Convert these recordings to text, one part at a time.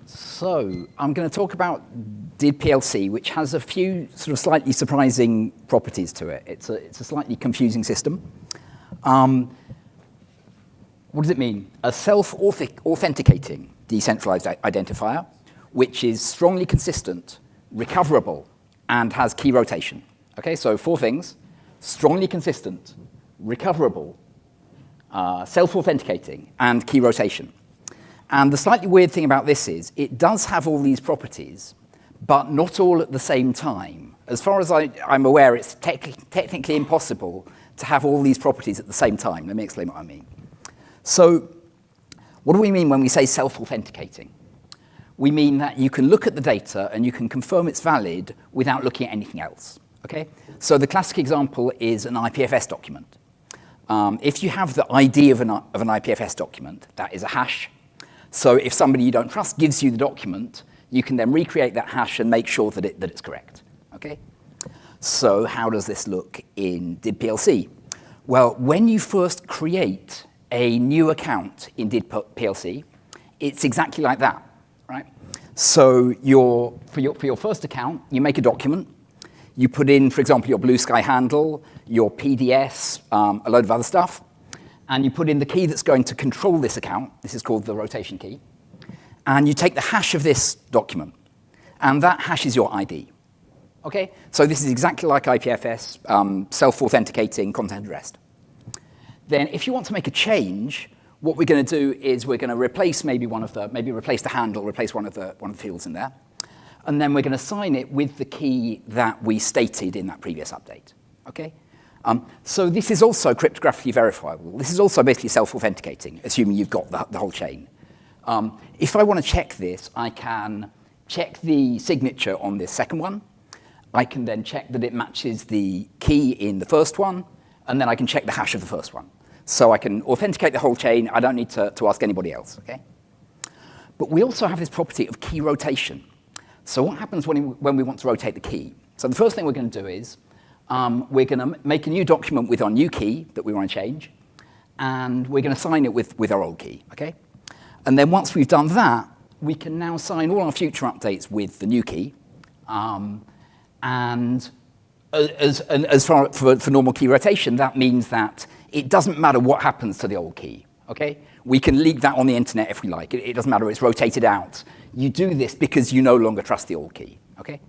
So I'm going to talk about did PLC, which has a few sort of slightly surprising properties to it. It's a slightly confusing system. What does it mean? A self-authenticating decentralized identifier, which is strongly consistent, recoverable, and has key rotation. Okay, so 4 things: strongly consistent, recoverable, self-authenticating, and key rotation. And the slightly weird thing about this is it does have all these properties, but not all at the same time. As far as I'm aware, it's technically impossible to have all these properties at the same time. Let me explain what I mean. So what do we mean when we say self-authenticating? We mean that you can look at the data and you can confirm it's valid without looking at anything else. Okay? So the classic example is an IPFS document. If you have the ID of an IPFS document, that is a hash. So if somebody you don't trust gives you the document, you can then recreate that hash and make sure that it's correct. Okay? So how does this look in did PLC? Well, when you first create a new account in did PLC, it's exactly like that, right? So for your first account, you make a document. You put in, for example, your Bluesky handle, your PDS, a load of other stuff. And you put in the key that's going to control this account. This is called the rotation key. And you take the hash of this document. And that hash is your ID. Okay? So this is exactly like IPFS, self-authenticating content at rest. Then if you want to make a change, what we're going to do is we're going to replace maybe replace the handle, replace one of the fields in there. And then we're going to sign it with the key that we stated in that previous update. Okay? So this is also cryptographically verifiable. This is also basically self-authenticating, assuming you've got the whole chain. If I want to check this, I can check the signature on this second one. I can then check that it matches the key in the first one, and then I can check the hash of the first one. So I can authenticate the whole chain. I don't need to ask anybody else. Okay? But we also have this property of key rotation. So what happens when we want to rotate the key? So the first thing we're going to do is we're going to make a new document with our new key that we want to change, and we're going to sign it with our old key, okay? And then once we've done that, we can now sign all our future updates with the new key. And as far for normal key rotation, that means that it doesn't matter what happens to the old key, okay? We can leak that on the internet if we like. It doesn't matter, it's rotated out. You do this because you no longer trust the old key, okay?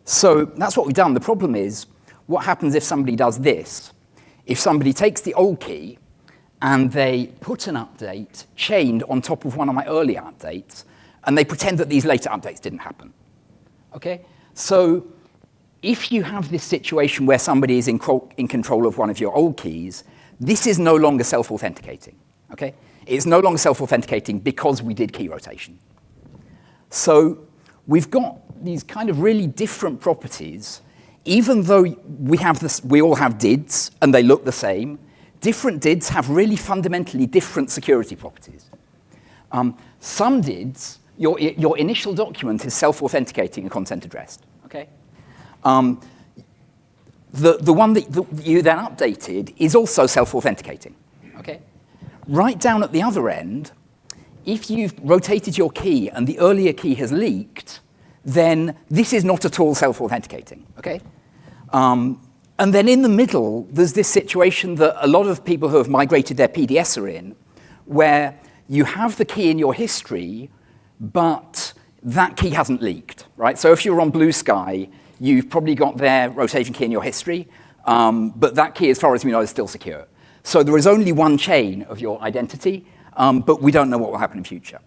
So that's what we've done. The problem is, what happens if somebody does this? If somebody takes the old key and they put an update chained on top of one of my earlier updates, and they pretend that these later updates didn't happen. Okay? So if you have this situation where somebody is in control of one of your old keys, this is no longer self-authenticating. Okay? It's no longer self-authenticating because we did key rotation. So we've got these kind of really different properties. Even though we all have DIDs and they look the same, different DIDs have really fundamentally different security properties. Some DIDs, your initial document is self-authenticating a content at rest. Okay? The one that you then updated is also self-authenticating. Okay? Right down at the other end, if you've rotated your key and the earlier key has leaked, then this is not at all self-authenticating, okay? And then in the middle, there's this situation that a lot of people who have migrated their PDS are in, where you have the key in your history, but that key hasn't leaked, right? So if you're on Bluesky, you've probably got their rotation key in your history, but that key, as far as we know, is still secure. So there is only one chain of your identity, but we don't know what will happen in future.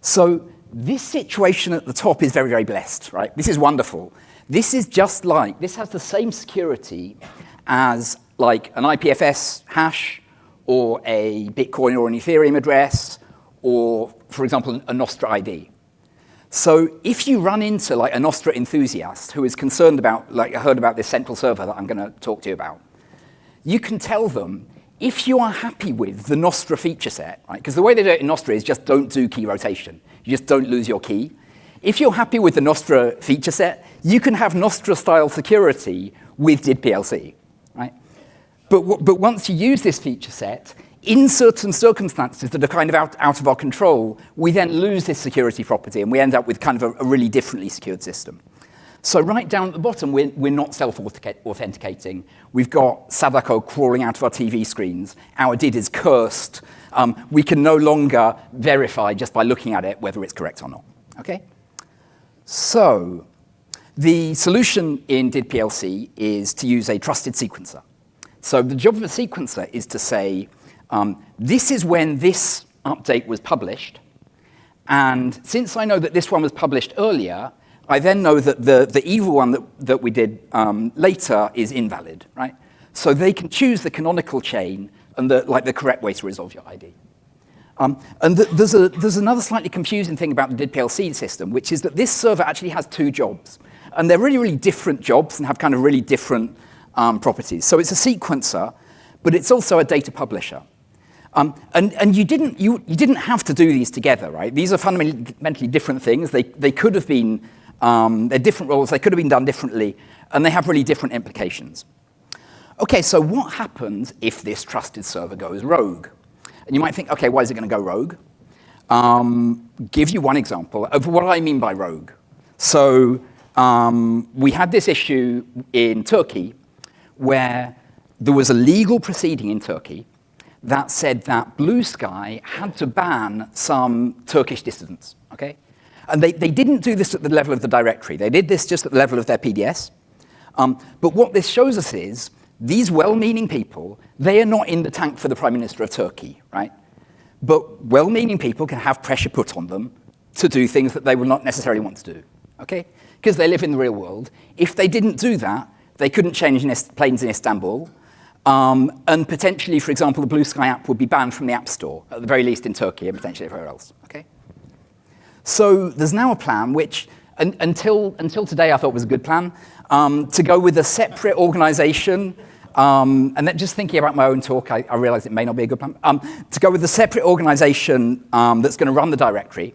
So this situation at the top is very, very blessed, right? This is wonderful. This is just like, this has the same security as like an IPFS hash or a Bitcoin or an Ethereum address or, for example, a Nostra ID. So if you run into like a Nostra enthusiast who is concerned about, like I heard about this central server that I'm going to talk to you about, you can tell them, if you are happy with the Nostra feature set, right? Because the way they do it in Nostra is just don't do key rotation. You just don't lose your key. If you're happy with the Nostra feature set, you can have Nostra-style security with did PLC, right? But once you use this feature set, in certain circumstances that are kind of out of our control, we then lose this security property and we end up with kind of a really differently secured system. So right down at the bottom, we're not self-authenticating. We've got Sadako crawling out of our TV screens. Our DID is cursed. We can no longer verify just by looking at it whether it's correct or not. Okay? So the solution in DID PLC is to use a trusted sequencer. So the job of a sequencer is to say, this is when this update was published, and since I know that this one was published earlier, I then know that the evil one that we did later is invalid, right? So they can choose the canonical chain and the correct way to resolve your ID. There's another slightly confusing thing about the DID PLC system, which is that this server actually has two jobs, and they're really, really different jobs and have kind of really different properties. So it's a sequencer, but it's also a data publisher. And you didn't have to do these together, right? These are fundamentally different things. They could have been, they're different roles, they could have been done differently, and they have really different implications. Okay, so what happens if this trusted server goes rogue? And you might think, okay, why is it going to go rogue? Give you one example of what I mean by rogue. So we had this issue in Turkey where there was a legal proceeding in Turkey that said that Bluesky had to ban some Turkish dissidents, okay? And they didn't do this at the level of the directory. They did this just at the level of their PDS. But what this shows us is these well-meaning people, they are not in the tank for the Prime Minister of Turkey, right? But well-meaning people can have pressure put on them to do things that they will not necessarily want to do, okay? Because they live in the real world. If they didn't do that, they couldn't change planes in Istanbul, and potentially, for example, the Bluesky app would be banned from the App Store, at the very least in Turkey and potentially everywhere else, okay? So there's now a plan which, until today, I thought was a good plan, to go with a separate organization, and then just thinking about my own talk, I realized it may not be a good plan, to go with a separate organization that's going to run the directory.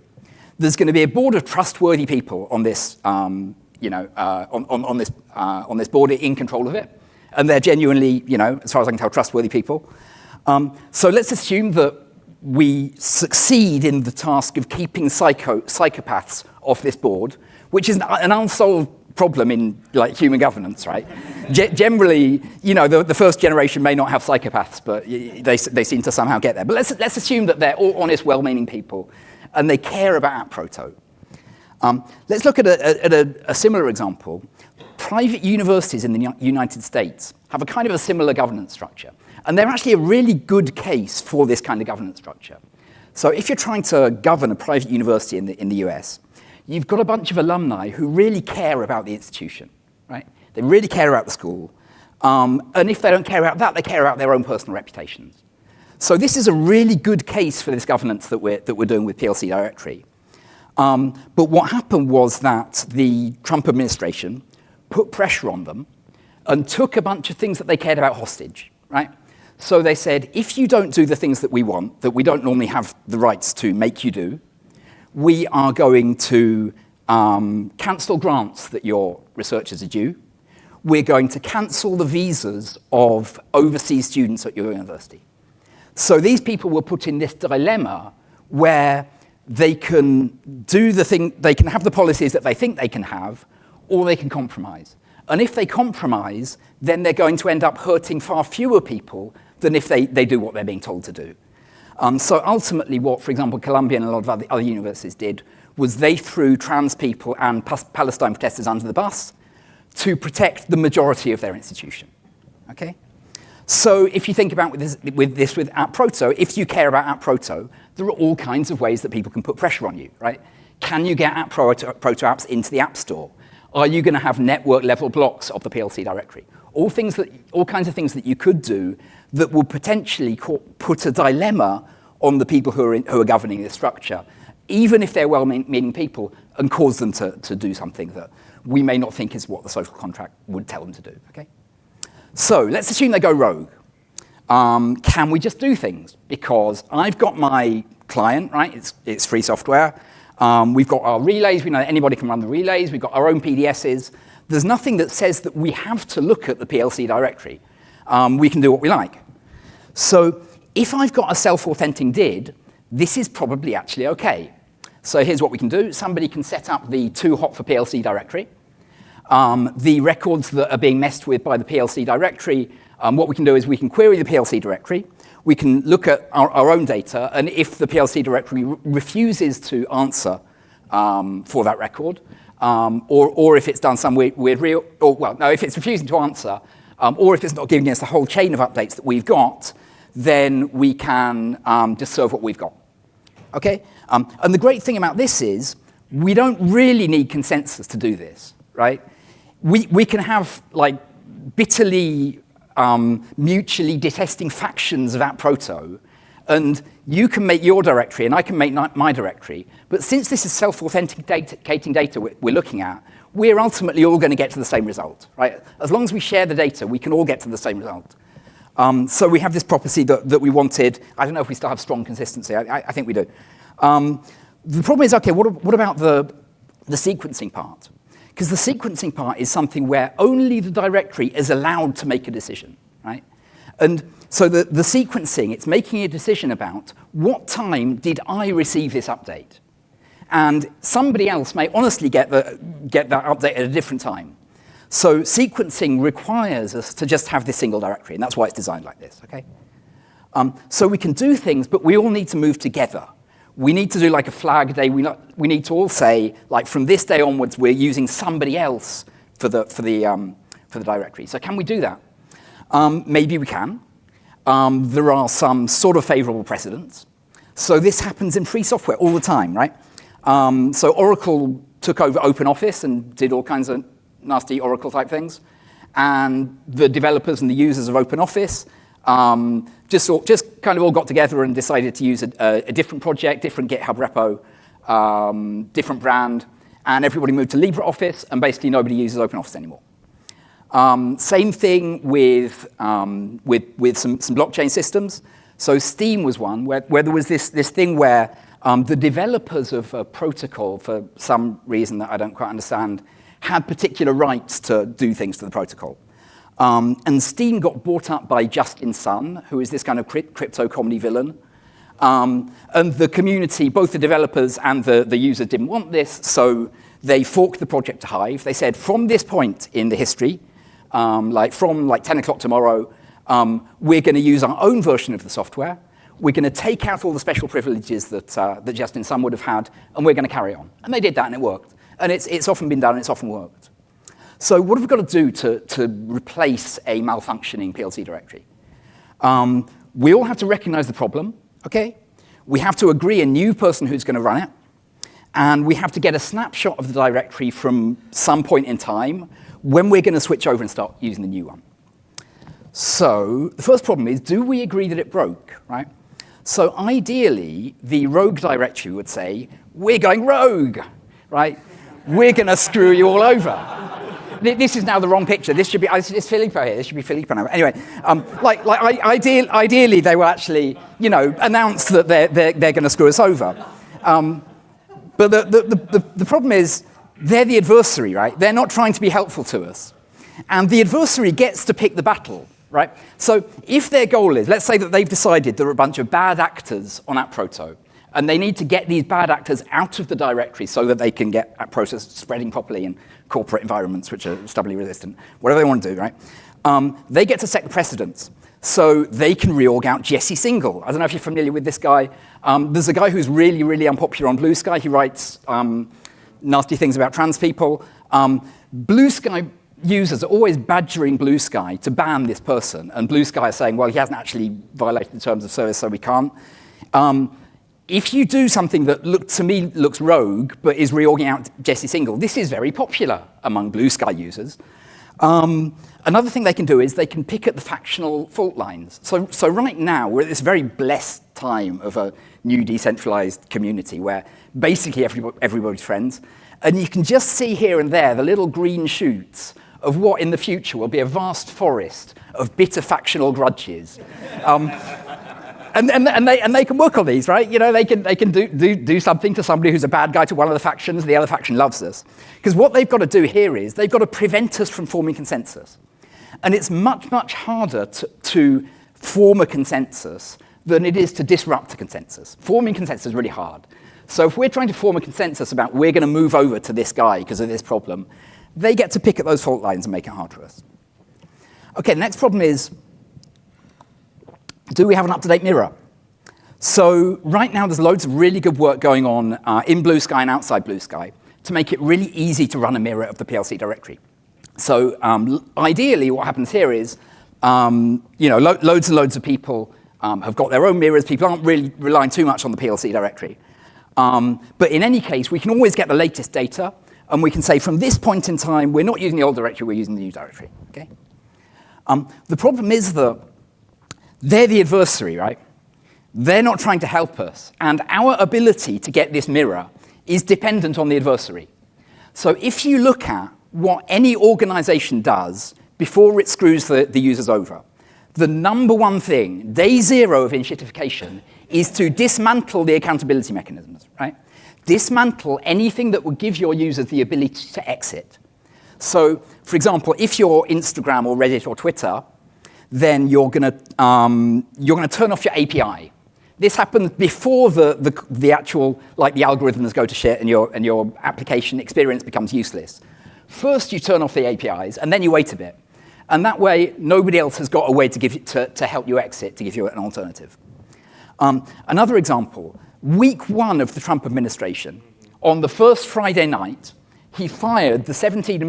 There's going to be a board of trustworthy people on this, on this board in control of it. And they're genuinely, as far as I can tell, trustworthy people. So let's assume that we succeed in the task of keeping psychopaths off this board, which is an unsolved problem in human governance, right? Generally, the first generation may not have psychopaths, but they seem to somehow get there. But let's assume that they're all honest, well-meaning people, and they care about AppProto. Let's look at a similar example. Private universities in the United States have a kind of a similar governance structure. And they're actually a really good case for this kind of governance structure. So if you're trying to govern a private university in the US, you've got a bunch of alumni who really care about the institution, right? They really care about the school. And if they don't care about that, they care about their own personal reputations. So this is a really good case for this governance that we're doing with PLC directory. But what happened was that the Trump administration put pressure on them and took a bunch of things that they cared about hostage, right? So they said, if you don't do the things that we want, that we don't normally have the rights to make you do, we are going to cancel grants that your researchers are due. We're going to cancel the visas of overseas students at your university. So these people were put in this dilemma where they can do the thing, they can have the policies that they think they can have, or they can compromise. And if they compromise, then they're going to end up hurting far fewer people than if they do what they're being told to do. So ultimately what, for example, Columbia and a lot of other universities did was they threw trans people and Palestine protesters under the bus to protect the majority of their institution, okay? So if you think about with AppProto, if you care about AppProto, there are all kinds of ways that people can put pressure on you, right? Can you get AppProto apps into the App Store? Are you going to have network-level blocks of the PLC directory? All kinds of things that you could do that will potentially put a dilemma on the people who are governing this structure, even if they're well-meaning people, and cause them to do something that we may not think is what the social contract would tell them to do, okay? So let's assume they go rogue. Can we just do things? Because I've got my client, right? It's free software. We've got our relays. We know that anybody can run the relays. We've got our own PDSs. There's nothing that says that we have to look at the PLC directory. We can do what we like. So if I've got a self-authenticating did, this is probably actually okay. So here's what we can do. Somebody can set up the too-hot for PLC directory. The records that are being messed with by the PLC directory, what we can do is we can query the PLC directory. We can look at our own data, and if the PLC directory refuses to answer for that record, or if it's done some weird if it's refusing to answer, or if it's not giving us the whole chain of updates that we've got, then we can just serve what we've got. Okay? And the great thing about this is we don't really need consensus to do this, right? We can have like bitterly mutually detesting factions of ATproto, and you can make your directory and I can make my directory. But since this is self-authenticating data we're looking at, we're ultimately all going to get to the same result, right? As long as we share the data, we can all get to the same result. So we have this property that we wanted. I don't know if we still have strong consistency. I think we do. The problem is, okay, what about the sequencing part? Because the sequencing part is something where only the directory is allowed to make a decision, right? And so the sequencing, it's making a decision about what time did I receive this update? And somebody else may honestly get that update at a different time. So sequencing requires us to just have this single directory, and that's why it's designed like this, okay? So we can do things, but we all need to move together. We need to do like a flag day. We need to all say, like, from this day onwards, we're using somebody else for the directory. So can we do that? Maybe we can. There are some sort of favorable precedents. So this happens in free software all the time, right? So Oracle took over OpenOffice and did all kinds of nasty Oracle-type things. And the developers and the users of OpenOffice just kind of all got together and decided to use a different project, different GitHub repo, different brand, and everybody moved to LibreOffice, and basically nobody uses OpenOffice anymore. Same thing with some blockchain systems. So Steam was one where there was this thing where the developers of a protocol, for some reason that I don't quite understand, had particular rights to do things to the protocol. And Steam got bought up by Justin Sun, who is this kind of crypto comedy villain. And the community, both the developers and the users, didn't want this, so they forked the project to Hive. They said, from this point in the history, from 10 o'clock tomorrow, we're going to use our own version of the software. We're going to take out all the special privileges that Justin Sun would have had, and we're going to carry on. And they did that, and it worked. And it's often been done, and it's often worked. So what have we got to do to replace a malfunctioning PLC directory? We all have to recognize the problem, okay? We have to agree a new person who's going to run it. And we have to get a snapshot of the directory from some point in time when we're going to switch over and start using the new one. So the first problem is, do we agree that it broke, right? So ideally, the rogue directory would say, we're going rogue, right? We're going to screw you all over. This is now the wrong picture. This should be, it's Filippo here. This should be Filippo now. Anyway, ideally, they will actually, announce that they're going to screw us over. But the problem is, they're the adversary, right? They're not trying to be helpful to us. And the adversary gets to pick the battle, right? So if their goal is, let's say that they've decided there are a bunch of bad actors on ATproto, and they need to get these bad actors out of the directory so that they can get ATproto spreading properly in corporate environments which are stubbornly resistant, whatever they want to do, right? They get to set the precedents. So they can reorg out Jesse Single. I don't know if you're familiar with this guy. There's a guy who's really, really unpopular on Bluesky. He writes nasty things about trans people. Bluesky users are always badgering Bluesky to ban this person. And Bluesky is saying, well, he hasn't actually violated the terms of service, so we can't. If you do something that to me looks rogue, but is reorging out Jesse Single, this is very popular among Bluesky users. Another thing they can do is they can pick at the factional fault lines. So right now, we're at this very blessed time of a new decentralized community where basically everybody's friends. And you can just see here and there the little green shoots of what in the future will be a vast forest of bitter factional grudges. And they can work on these, right? They can do something to somebody who's a bad guy to one of the factions. The other faction loves us. Because what they've got to do here is they've got to prevent us from forming consensus. And it's much, much harder to form a consensus than it is to disrupt a consensus. Forming consensus is really hard. So if we're trying to form a consensus about we're going to move over to this guy because of this problem, they get to pick at those fault lines and make it hard for us. Okay, the next problem is, do we have an up-to-date mirror? So right now there's loads of really good work going on in Bluesky and outside Bluesky to make it really easy to run a mirror of the PLC directory. So ideally what happens here is, loads and loads of people have got their own mirrors. People aren't really relying too much on the PLC directory. But in any case, we can always get the latest data, and we can say from this point in time, we're not using the old directory, we're using the new directory. Okay? The problem is that they're the adversary, right? They're not trying to help us, and our ability to get this mirror is dependent on the adversary. So if you look at what any organization does before it screws the users over, the number one thing, day zero of initiatification, is to dismantle the accountability mechanisms, right? Dismantle anything that would give your users the ability to exit. So, for example, if you're Instagram or Reddit or Twitter, then you're going to turn off your API. This happens before the actual, like the algorithms go to shit and your application experience becomes useless. First, you turn off the APIs, and then you wait a bit. And that way, nobody else has got a way to give you, to help you exit, to give you an alternative. Another example, week one of the Trump administration, on the first Friday night, he fired the 17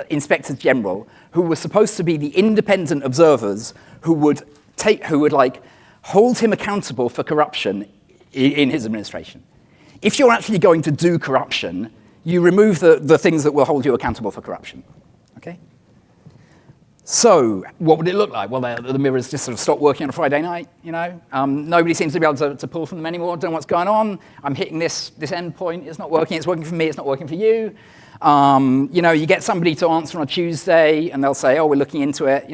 inspectors general who were supposed to be the independent observers who would hold him accountable for corruption in his administration. If you're actually going to do corruption, you remove the things that will hold you accountable for corruption. Okay? So what would it look like? Well, the mirrors just sort of stopped working on a Friday night, you know. Nobody seems to be able to pull from them anymore. Don't know what's going on. I'm hitting this endpoint. It's not working. It's working for me. It's not working for you. You get somebody to answer on a Tuesday, and they'll say, oh, we're looking into it,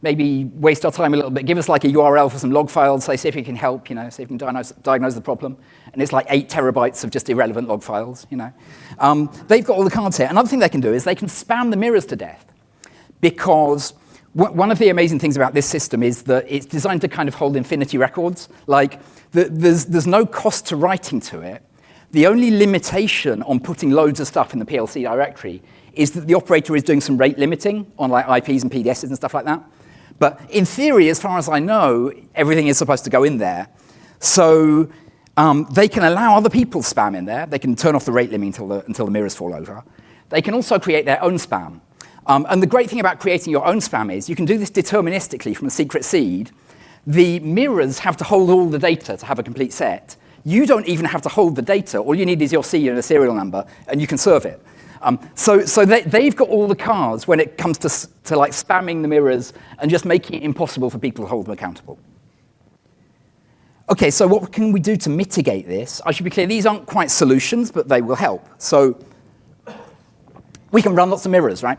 maybe waste our time a little bit. Give us like a URL for some log files. Say, see if you can help, see if you can diagnose the problem. And it's like 8 terabytes of just irrelevant log files, They've got all the cards here. Another thing they can do is they can spam the mirrors to death. Because one of the amazing things about this system is that it's designed to kind of hold infinity records. Like, there's no cost to writing to it. The only limitation on putting loads of stuff in the PLC directory is that the operator is doing some rate limiting on like IPs and PDSs and stuff like that. But in theory, as far as I know, everything is supposed to go in there. So they can allow other people spam in there. They can turn off the rate limit until the mirrors fall over. They can also create their own spam. And the great thing about creating your own spam is you can do this deterministically from a secret seed. The mirrors have to hold all the data to have a complete set. You don't even have to hold the data. All you need is your seed and a serial number, and you can serve it. So they've got all the cards when it comes to like spamming the mirrors and just making it impossible for people to hold them accountable. Okay, so what can we do to mitigate this? I should be clear, these aren't quite solutions, but they will help. So we can run lots of mirrors, right?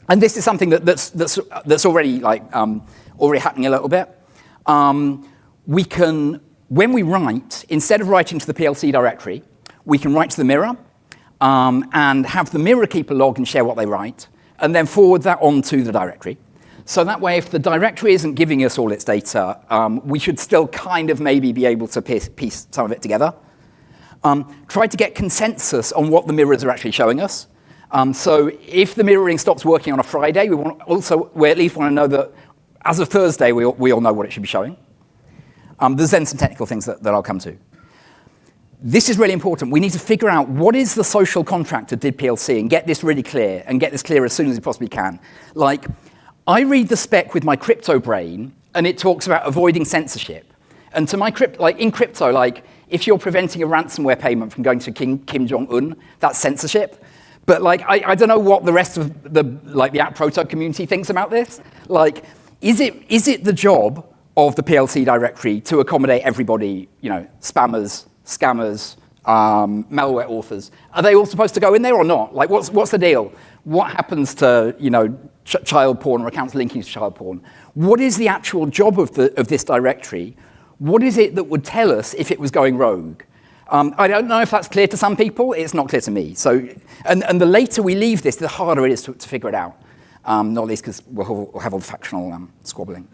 And this is something that's already already happening a little bit. We can, when we write, instead of writing to the PLC directory, we can write to the mirror and have the mirror keep a log and share what they write, and then forward that on to the directory. So that way, if the directory isn't giving us all its data, we should still kind of maybe be able to piece some of it together. Try to get consensus on what the mirrors are actually showing us. So if the mirroring stops working on a Friday, we at least want to know that as of Thursday, we all know what it should be showing. There's then some technical things that I'll come to. This is really important. We need to figure out what is the social contract of DID PLC and get this really clear, and get this clear as soon as we possibly can. Like, I read the spec with my crypto brain, and it talks about avoiding censorship. And to my in crypto, if you're preventing a ransomware payment from going to Kim Jong-un, that's censorship. But I don't know what the rest of the app proto community thinks about this. Is it the job of the PLC directory to accommodate everybody, spammers, scammers, malware authors? Are they all supposed to go in there or not? What's the deal? What happens to child porn or accounts linking to child porn? What is the actual job of this directory? What is it that would tell us if it was going rogue? I don't know if that's clear to some people. It's not clear to me. So, and the later we leave this, the harder it is to figure it out. Not least because we'll have all the factional squabbling.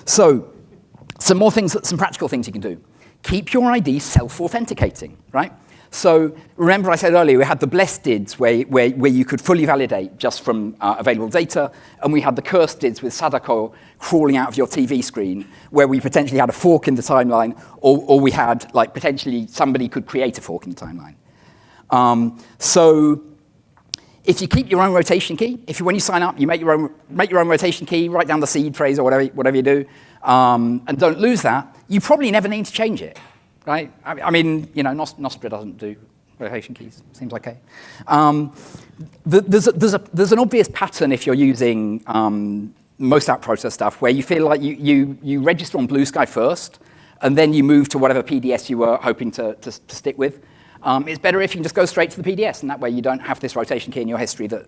So some more things, some practical things you can do. Keep your ID self-authenticating, right? So remember I said earlier we had the blessed DIDs where you could fully validate just from available data, and we had the cursed DIDs with Sadako crawling out of your TV screen, where we potentially had a fork in the timeline, or we had, like, potentially somebody could create a fork in the timeline. So if you keep your own rotation key, when you sign up, you make your own rotation key, write down the seed phrase or whatever you do, and don't lose that, you probably never need to change it. Right? I mean, you know, Nostra doesn't do rotation keys. Seems okay. There's an obvious pattern if you're using most app process stuff where you feel like you register on Bluesky first, and then you move to whatever PDS you were hoping to stick with. It's better if you can just go straight to the PDS, and that way you don't have this rotation key in your history that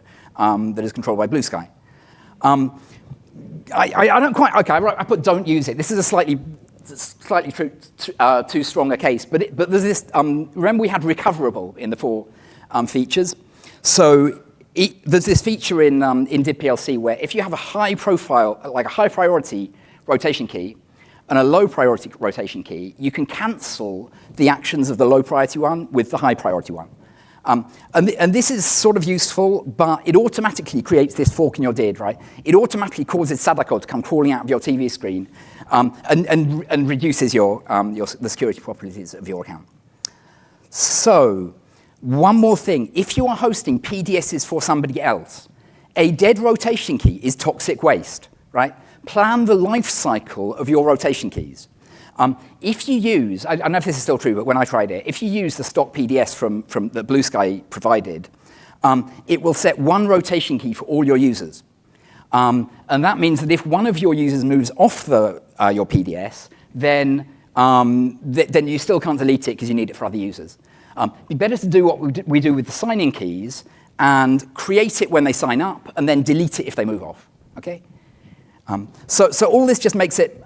is controlled by Bluesky. I don't quite. Okay, I put don't use it. This is a slightly too strong a case, but there's this, remember we had recoverable in the 4 features. So there's this feature in DidPLC where if you have a high profile, like a high priority rotation key and a low priority rotation key, you can cancel the actions of the low priority one with the high priority one. And this is sort of useful, but it automatically creates this fork in your DID, right? It automatically causes Sadako to come crawling out of your TV screen and reduces the security properties of your account. So one more thing. If you are hosting PDSs for somebody else, a dead rotation key is toxic waste, right? Plan the life cycle of your rotation keys. If you use, I don't know if this is still true, but when I tried it, if you use the stock PDS from that Bluesky provided, it will set 1 rotation key for all your users. And that means that if one of your users moves off your PDS, then you still can't delete it because you need it for other users. It'd be better to do what we do with the signing keys and create it when they sign up and then delete it if they move off, okay? So all this just makes it,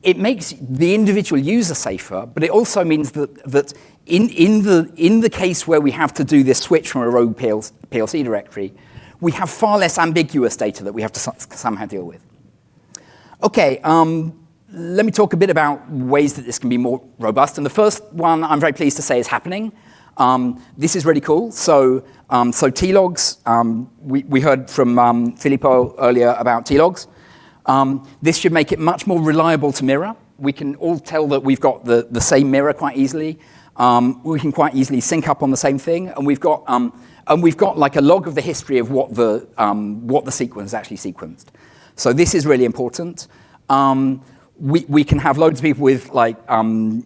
it makes the individual user safer, but it also means that in the case where we have to do this switch from a rogue PLC directory, we have far less ambiguous data that we have to somehow deal with. Okay, let me talk a bit about ways that this can be more robust. And the first one I'm very pleased to say is happening. This is really cool. So T-logs, we heard from Filippo earlier about T-logs. This should make it much more reliable to mirror. We can all tell that we've got the same mirror quite easily. We can quite easily sync up on the same thing, and we've got like a log of the history of what the sequence is actually sequenced. So this is really important. We can have loads of people with like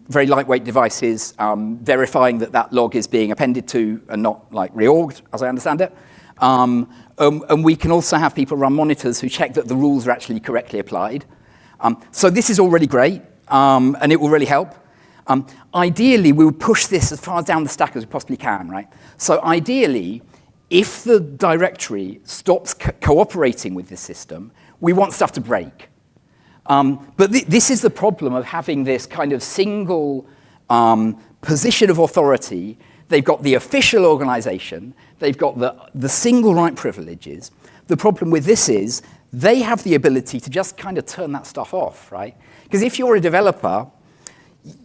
very lightweight devices verifying that log is being appended to and not like reorged, as I understand it. And we can also have people run monitors who check that the rules are actually correctly applied. So this is all really great, and it will really help. Ideally, we would push this as far down the stack as we possibly can, right? So ideally, if the directory stops cooperating with this system, we want stuff to break. But this is the problem of having this kind of single position of authority. They've got the official organization. They've got the single right privileges. The problem with this is they have the ability to just kind of turn that stuff off, right? Because if you're a developer,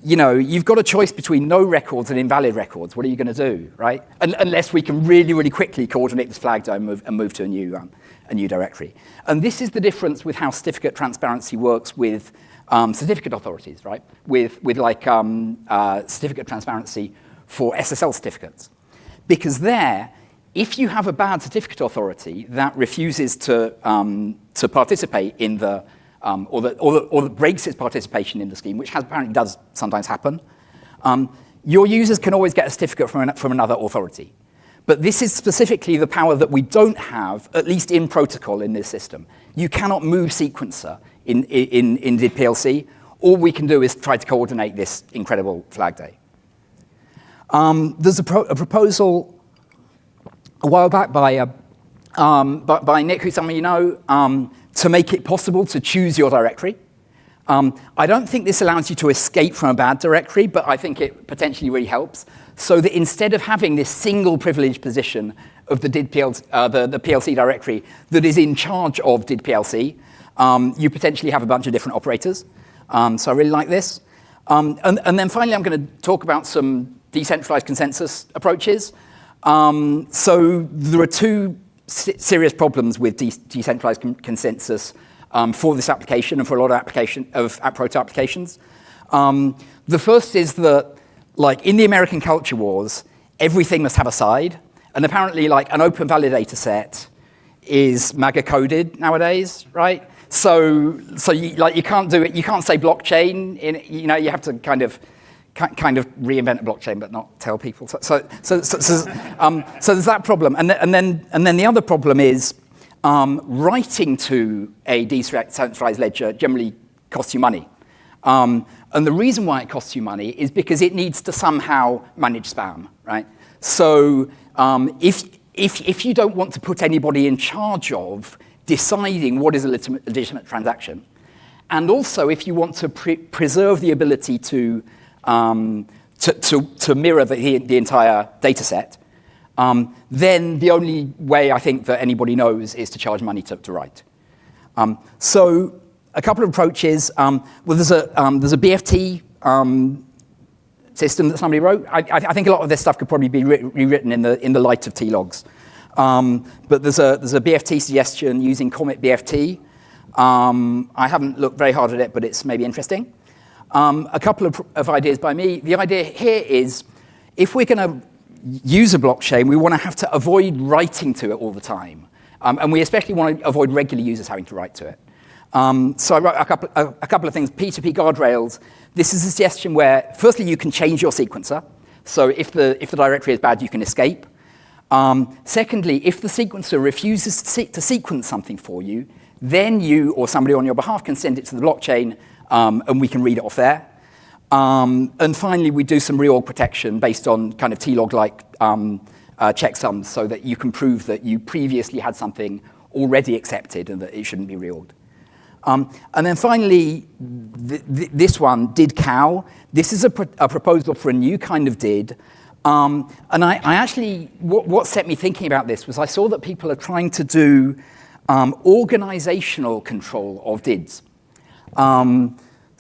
you know, you've got a choice between no records and invalid records. What are you going to do, right? Unless we can really, really quickly coordinate this flag dome and move to a new directory. And this is the difference with how certificate transparency works with certificate authorities, right? With like certificate transparency for SSL certificates. Because there, if you have a bad certificate authority that refuses to participate in the or that breaks its participation in the scheme, which apparently does sometimes happen, your users can always get a certificate from another authority. But this is specifically the power that we don't have, at least in protocol in this system. You cannot move sequencer in DidPLC. All we can do is try to coordinate this incredible flag day. There's a proposal a while back by Nick, who some of you know, to make it possible to choose your directory. I don't think this allows you to escape from a bad directory, but I think it potentially really helps. So that instead of having this single privileged position of the PLC directory that is in charge of DidPLC, you potentially have a bunch of different operators. So I really like this. And then finally, I'm going to talk about some decentralized consensus approaches. So there are two serious problems with decentralized consensus for this application and for a lot of proto applications. The first is that, like in the American culture wars, everything must have a side, and apparently, like an open validator set is MAGA coded nowadays, right? So you can't do it. You can't say blockchain. You have to kind of reinvent a blockchain, but not tell people. So there's that problem, and then the other problem is writing to a decentralized ledger generally costs you money, and the reason why it costs you money is because it needs to somehow manage spam, right? So if you don't want to put anybody in charge of deciding what is a legitimate transaction, and also if you want to preserve the ability to mirror the entire data set, then the only way I think that anybody knows is to charge money to write. So a couple of approaches. Well, there's a BFT system that somebody wrote. I think a lot of this stuff could probably be rewritten in the light of T-logs. But there's a BFT suggestion using Comet BFT. I haven't looked very hard at it, but it's maybe interesting. A couple of ideas by me. The idea here is, if we're going to use a blockchain, we want to have to avoid writing to it all the time. And we especially want to avoid regular users having to write to it. So I wrote a couple of things. P2P guardrails. This is a suggestion where, firstly, you can change your sequencer. So if the directory is bad, you can escape. Secondly, if the sequencer refuses to sequence something for you, then you or somebody on your behalf can send it to the blockchain, and we can read it off there. And finally, we do some reorg protection based on kind of T-log-like checksums, so that you can prove that you previously had something already accepted and that it shouldn't be reorged. And then finally, this one, did cow. This is a proposal for a new kind of did. And I actually, what set me thinking about this was I saw that people are trying to do organizational control of DIDs.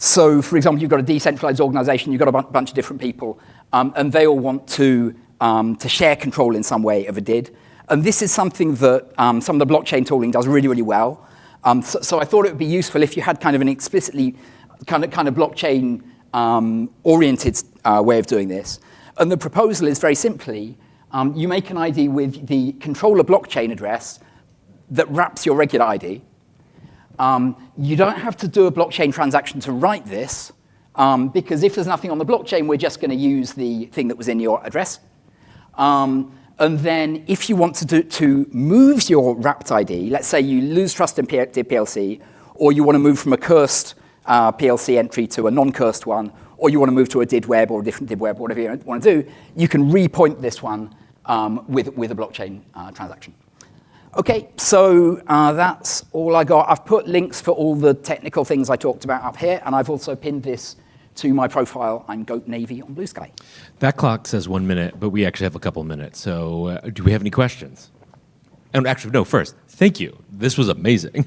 So, for example, you've got a decentralized organization, you've got a bunch of different people, and they all want to share control in some way of a DID. And this is something that some of the blockchain tooling does really, really well. So I thought it would be useful if you had kind of an explicitly kind of blockchain oriented way of doing this. And the proposal is very simply, you make an ID with the controller blockchain address that wraps your regular ID. You don't have to do a blockchain transaction to write this, because if there's nothing on the blockchain, we're just going to use the thing that was in your address. And then if you want to move your wrapped ID, let's say you lose trust in PLC, or you want to move from a cursed PLC entry to a non-cursed one, or you want to move to a did web or a different did web, whatever you want to do, you can repoint this one with a blockchain transaction. Okay, so that's all I got. I've put links for all the technical things I talked about up here, and I've also pinned this to my profile. I'm Goat Navy on Bluesky. That clock says 1 minute, but we actually have a couple minutes. So do we have any questions? And actually, no, first, thank you. This was amazing.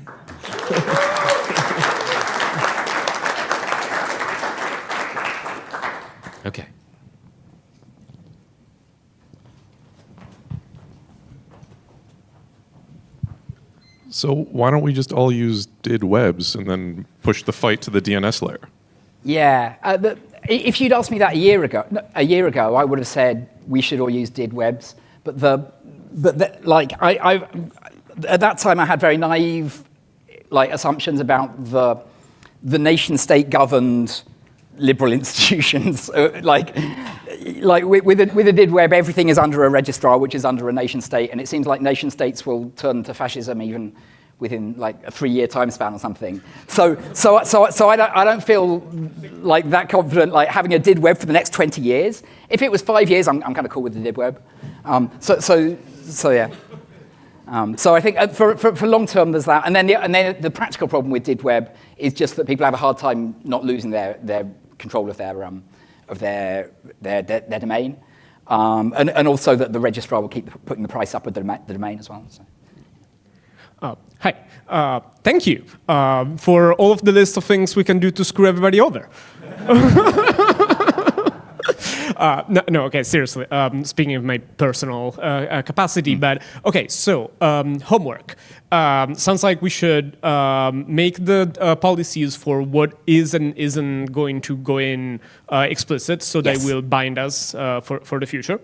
Okay. So why don't we just all use did webs and then push the fight to the DNS layer? Yeah, if you'd asked me that a year ago, I would have said we should all use did webs. But at that time I had very naive assumptions about the nation-state governed liberal institutions. With a did web, everything is under a registrar, which is under a nation-state, and it seems like nation-states will turn to fascism even within a 3-year time span or something. So I don't feel that confident having a did web for the next 20 years. If it was 5 years, I'm kind of cool with the did web. So yeah. So I think for long term there's that, and then the practical problem with did web is just that people have a hard time not losing their control of their domain, and also that the registrar will keep putting the price up of the domain as well. So. Hi. Thank you for all of the list of things we can do to screw everybody over. No, okay, seriously. Speaking of my personal capacity, but okay, so homework. Sounds like we should make the policies for what is and isn't going to go in explicit, so they will bind us for the future.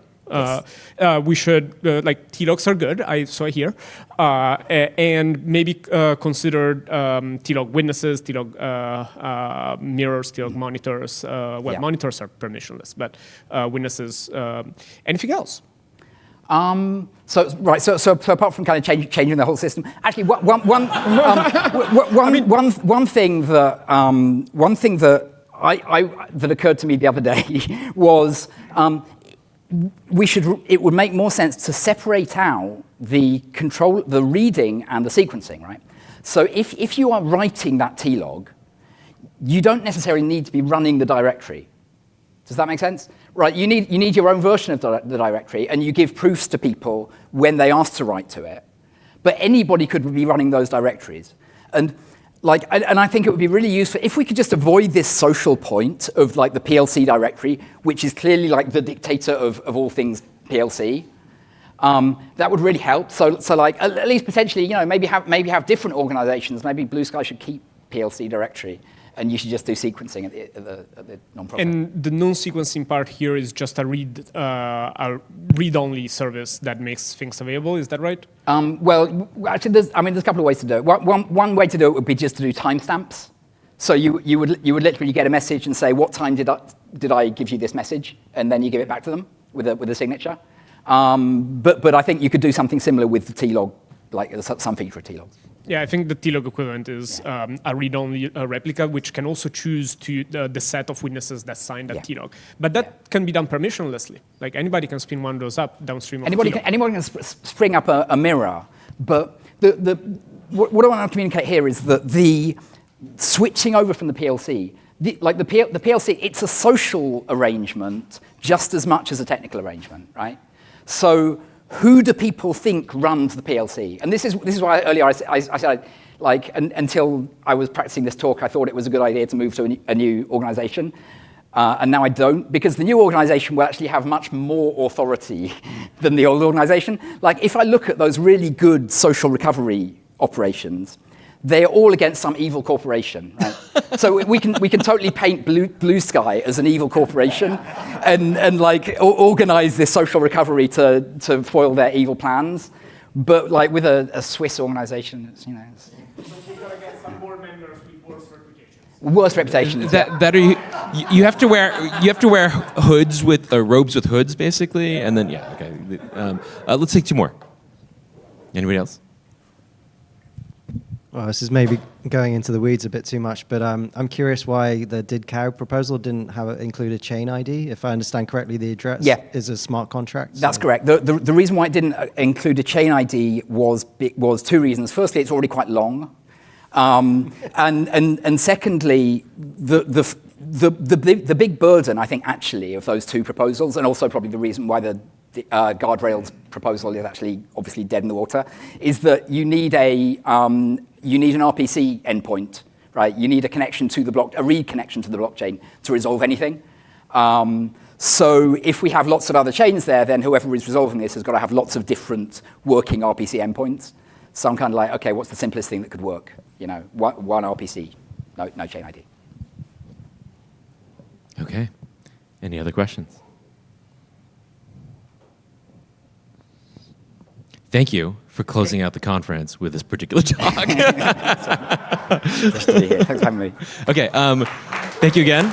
We should, like, T-logs are good, I hear, and maybe consider T-log witnesses, T-log mirrors, T-log monitors. Monitors are permissionless, but witnesses, anything else? So apart from kind of changing the whole system, actually, one thing that that occurred to me the other day was. It would make more sense to separate out the reading and the sequencing, right? So if you are writing that T-log, you don't necessarily need to be running the directory. Does that make sense? Right, you need your own version of the directory, and you give proofs to people when they ask to write to it. But anybody could be running those directories. And I think it would be really useful if we could just avoid this social point of like the PLC directory, which is clearly like the dictator of all things PLC. That would really help. So like at least potentially, maybe have different organizations. Maybe Bluesky should keep PLC directory, and you should just do sequencing at the non-profit. And the non-sequencing part here is just a read-only service that makes things available. Is that right? Well, actually, there's a couple of ways to do it. One way to do it would be just to do timestamps. So you would literally get a message and say, what time did I give you this message, and then you give it back to them with a signature. But I think you could do something similar with the T-log, like some feature of T-logs. Yeah, I think the T-log equivalent is a read-only replica, which can also choose to the set of witnesses that sign that T-log. But that can be done permissionlessly. Like anybody can spin one of those up downstream of Anybody can spring up a mirror. But what I want to communicate here is that the switching over from the PLC, the PLC, it's a social arrangement just as much as a technical arrangement, right? So who do people think runs the PLC? And this is why earlier I said, like, until I was practicing this talk, I thought it was a good idea to move to a new organization. And now I don't, because the new organization will actually have much more authority than the old organization. Like, if I look at those really good social recovery operations, they're all against some evil corporation, right? So we can totally paint Bluesky as an evil corporation and like organize this social recovery to foil their evil plans. But like with a Swiss organization, it's, But you're gonna get some more members with worse reputations. Worse reputations. You have to wear hoods with robes with hoods, basically, and then okay. Let's take two more. Anybody else? Well, this is maybe going into the weeds a bit too much, but I'm curious why the did-cow proposal didn't include a chain ID. If I understand correctly, the address is a smart contract. That's correct. The reason why it didn't include a chain ID was two reasons. Firstly, it's already quite long, and secondly, the big burden, I think, actually, of those two proposals, and also probably the reason why the guardrails proposal is actually obviously dead in the water, is that you need an RPC endpoint, right? You need a connection to a read connection to the blockchain to resolve anything. So if we have lots of other chains there, then whoever is resolving this has got to have lots of different working RPC endpoints. So I'm kind of like, okay, what's the simplest thing that could work? One RPC, no chain ID. Okay. Any other questions? Thank you for closing out the conference with this particular talk. Just to be here. Thanks for having me. Okay, thank you again.